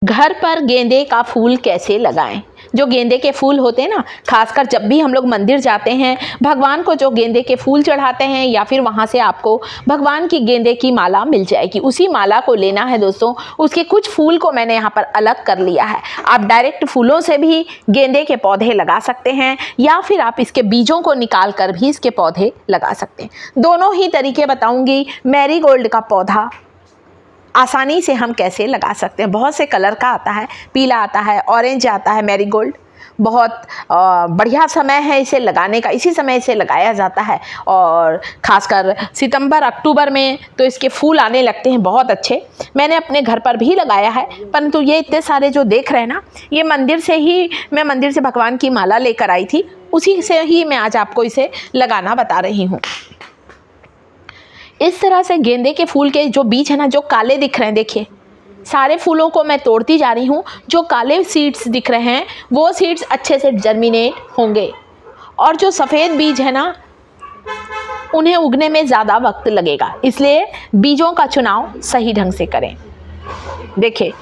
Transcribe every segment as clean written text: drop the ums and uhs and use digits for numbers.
घर पर गेंदे का फूल कैसे लगाएं। जो गेंदे के फूल होते हैं ना, खासकर जब भी हम लोग मंदिर जाते हैं, भगवान को जो गेंदे के फूल चढ़ाते हैं या फिर वहाँ से आपको भगवान की गेंदे की माला मिल जाएगी। उसी माला को लेना है दोस्तों। उसके कुछ फूल को मैंने यहाँ पर अलग कर लिया है। आप डायरेक्ट फूलों से भी गेंदे के पौधे लगा सकते हैं या फिर आप इसके बीजों को निकाल कर भी इसके पौधे लगा सकते हैं। दोनों ही तरीके बताऊंगी। मैरीगोल्ड का पौधा आसानी से हम कैसे लगा सकते हैं। बहुत से कलर का आता है, पीला आता है, ऑरेंज आता है। मैरीगोल्ड बहुत बढ़िया समय है इसे लगाने का। इसी समय इसे लगाया जाता है और ख़ासकर सितंबर अक्टूबर में तो इसके फूल आने लगते हैं बहुत अच्छे। मैंने अपने घर पर भी लगाया है, परंतु ये इतने सारे जो देख रहे हैं ना, ये मैं मंदिर से भगवान की माला लेकर आई थी, उसी से ही मैं आज आपको इसे लगाना बता रही हूँ। इस तरह से गेंदे के फूल के जो बीज है ना, जो काले दिख रहे हैं, देखिए सारे फूलों को मैं तोड़ती जा रही हूँ। जो काले सीड्स दिख रहे हैं वो सीड्स अच्छे से जर्मिनेट होंगे और जो सफ़ेद बीज है ना, उन्हें उगने में ज़्यादा वक्त लगेगा। इसलिए बीजों का चुनाव सही ढंग से करें। देखिए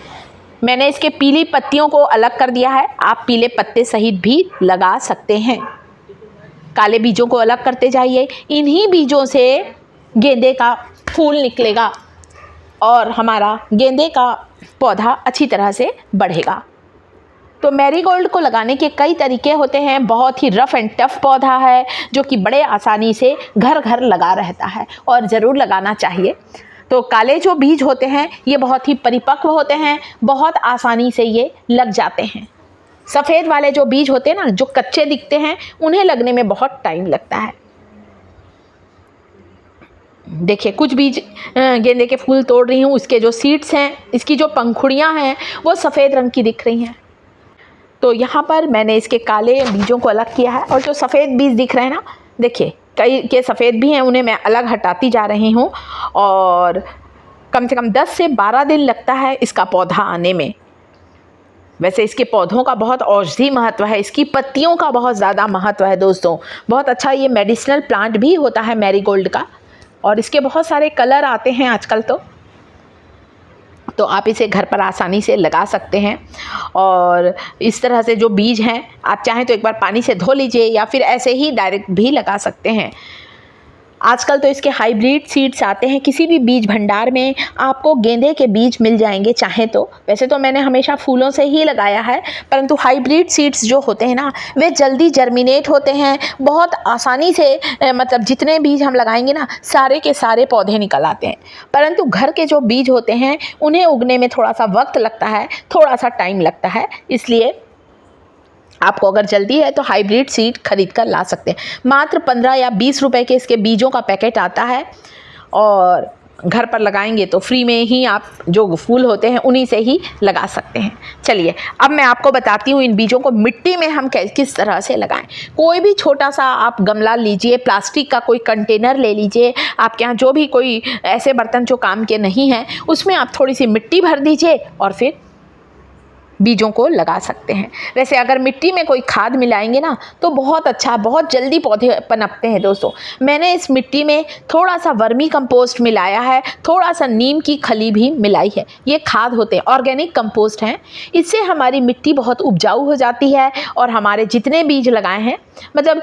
मैंने इसके पीली पत्तियों को अलग कर दिया है। आप पीले पत्ते सहित भी लगा सकते हैं। काले बीजों को अलग करते जाइए। इन्हीं बीजों से गेंदे का फूल निकलेगा और हमारा गेंदे का पौधा अच्छी तरह से बढ़ेगा। तो मैरीगोल्ड को लगाने के कई तरीके होते हैं। बहुत ही रफ़ एंड टफ पौधा है जो कि बड़े आसानी से घर घर लगा रहता है और ज़रूर लगाना चाहिए। तो काले जो बीज होते हैं ये बहुत ही परिपक्व होते हैं, बहुत आसानी से ये लग जाते हैं। सफ़ेद वाले जो बीज होते हैं ना, जो कच्चे दिखते हैं, उन्हें लगने में बहुत टाइम लगता है। देखिए कुछ बीज गेंदे के फूल तोड़ रही हूँ। इसके जो सीड्स हैं, इसकी जो पंखुड़ियाँ हैं वो सफ़ेद रंग की दिख रही हैं। तो यहाँ पर मैंने इसके काले बीजों को अलग किया है और जो सफ़ेद बीज दिख रहे हैं ना, देखिए कई के सफ़ेद भी हैं, उन्हें मैं अलग हटाती जा रही हूँ। और कम से कम 10 से 12 दिन लगता है इसका पौधा आने में। वैसे इसके पौधों का बहुत औषधि महत्व है, इसकी पत्तियों का बहुत ज़्यादा महत्व है दोस्तों। बहुत अच्छा ये मेडिसिनल प्लांट भी होता है मैरीगोल्ड का और इसके बहुत सारे कलर आते हैं आजकल। तो आप इसे घर पर आसानी से लगा सकते हैं। और इस तरह से जो बीज हैं, आप चाहें तो एक बार पानी से धो लीजिए या फिर ऐसे ही डायरेक्ट भी लगा सकते हैं। आजकल तो इसके हाइब्रिड सीड्स आते हैं। किसी भी बीज भंडार में आपको गेंदे के बीज मिल जाएंगे चाहे तो। वैसे तो मैंने हमेशा फूलों से ही लगाया है, परंतु हाइब्रिड सीड्स जो होते हैं ना, वे जल्दी जर्मिनेट होते हैं। बहुत आसानी से मतलब जितने बीज हम लगाएंगे ना, सारे के सारे पौधे निकल आते हैं। परंतु घर के जो बीज होते हैं उन्हें उगने में थोड़ा सा वक्त लगता है, थोड़ा सा टाइम लगता है। इसलिए आपको अगर जल्दी है तो हाइब्रिड सीड खरीद कर ला सकते हैं। मात्र 15 या 20 रुपए के इसके बीजों का पैकेट आता है और घर पर लगाएंगे तो फ्री में ही आप जो फूल होते हैं उन्हीं से ही लगा सकते हैं। चलिए अब मैं आपको बताती हूँ इन बीजों को मिट्टी में हम किस तरह से लगाएं। कोई भी छोटा सा आप गमला लीजिए, प्लास्टिक का कोई कंटेनर ले लीजिए। आपके यहाँ जो भी कोई ऐसे बर्तन जो काम के नहीं हैं, उसमें आप थोड़ी सी मिट्टी भर दीजिए और फिर बीजों को लगा सकते हैं। वैसे अगर मिट्टी में कोई खाद मिलाएंगे ना तो बहुत अच्छा, बहुत जल्दी पौधे पनपते हैं दोस्तों। मैंने इस मिट्टी में थोड़ा सा वर्मी कंपोस्ट मिलाया है, थोड़ा सा नीम की खली भी मिलाई है। ये खाद होते हैं, ऑर्गेनिक कंपोस्ट हैं। इससे हमारी मिट्टी बहुत उपजाऊ हो जाती है और हमारे जितने बीज लगाए हैं मतलब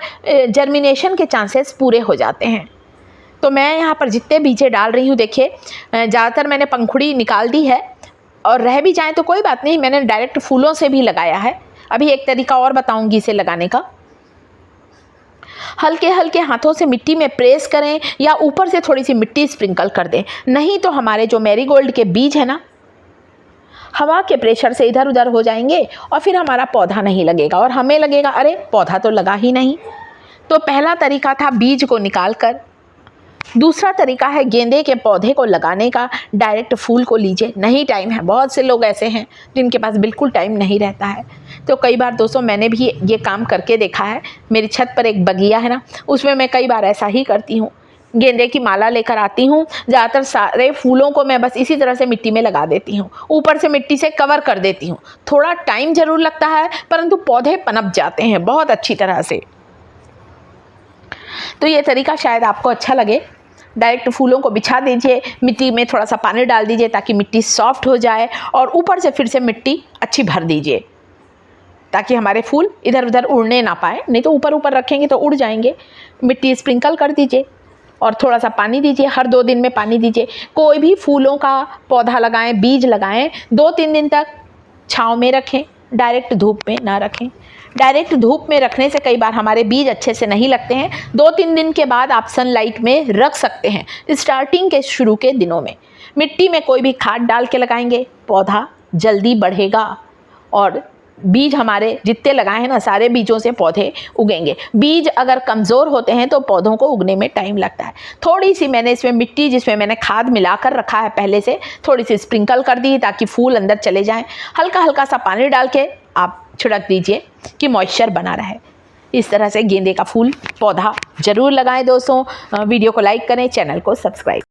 जर्मिनेशन के चांसेस पूरे हो जाते हैं। तो मैं यहाँ पर जितने बीजे डाल रही हूँ, देखिए ज़्यादातर मैंने पंखुड़ी निकाल दी है और रह भी जाए तो कोई बात नहीं, मैंने डायरेक्ट फूलों से भी लगाया है। अभी एक तरीका और बताऊंगी इसे लगाने का। हल्के हल्के हाथों से मिट्टी में प्रेस करें या ऊपर से थोड़ी सी मिट्टी स्प्रिंकल कर दें। नहीं तो हमारे जो मैरीगोल्ड के बीज है ना, हवा के प्रेशर से इधर उधर हो जाएंगे और फिर हमारा पौधा नहीं लगेगा और हमें लगेगा अरे पौधा तो लगा ही नहीं। तो पहला तरीका था बीज को निकाल कर। दूसरा तरीका है गेंदे के पौधे को लगाने का, डायरेक्ट फूल को लीजिए। नहीं टाइम है, बहुत से लोग ऐसे हैं जिनके पास बिल्कुल टाइम नहीं रहता है। तो कई बार दोस्तों मैंने भी ये काम करके देखा है। मेरी छत पर एक बगिया है ना, उसमें मैं कई बार ऐसा ही करती हूँ। गेंदे की माला लेकर आती हूँ, ज़्यादातर सारे फूलों को मैं बस इसी तरह से मिट्टी में लगा देती हूँ, ऊपर से मिट्टी से कवर कर देती हूँ। थोड़ा टाइम ज़रूर लगता है परंतु पौधे पनप जाते हैं बहुत अच्छी तरह से। तो ये तरीका शायद आपको अच्छा लगे। डायरेक्ट फूलों को बिछा दीजिए, मिट्टी में थोड़ा सा पानी डाल दीजिए ताकि मिट्टी सॉफ्ट हो जाए, और ऊपर से फिर से मिट्टी अच्छी भर दीजिए ताकि हमारे फूल इधर उधर उड़ने ना पाए, नहीं तो ऊपर ऊपर रखेंगे तो उड़ जाएंगे। मिट्टी स्प्रिंकल कर दीजिए और थोड़ा सा पानी दीजिए, हर 2 दिन में पानी दीजिए। कोई भी फूलों का पौधा लगाएं, बीज लगाएं, 2-3 दिन तक छाँव में रखें, डायरेक्ट धूप में ना रखें। डायरेक्ट धूप में रखने से कई बार हमारे बीज अच्छे से नहीं लगते हैं। 2-3 दिन के बाद आप सनलाइट में रख सकते हैं, स्टार्टिंग के शुरू के दिनों में। मिट्टी में कोई भी खाद डाल के लगाएंगे, पौधा जल्दी बढ़ेगा और बीज हमारे जितने लगाए हैं ना, सारे बीजों से पौधे उगेंगे। बीज अगर कमज़ोर होते हैं तो पौधों को उगने में टाइम लगता है। थोड़ी सी मैंने इसमें मिट्टी, जिसमें मैंने खाद मिलाकर रखा है पहले से, थोड़ी सी स्प्रिंकल कर दी ताकि फूल अंदर चले जाएं। हल्का हल्का सा पानी डाल के आप छिड़क दीजिए कि मॉइस्चर बना रहे। इस तरह से गेंदे का फूल पौधा ज़रूर लगाएं दोस्तों। वीडियो को लाइक करें, चैनल को सब्सक्राइब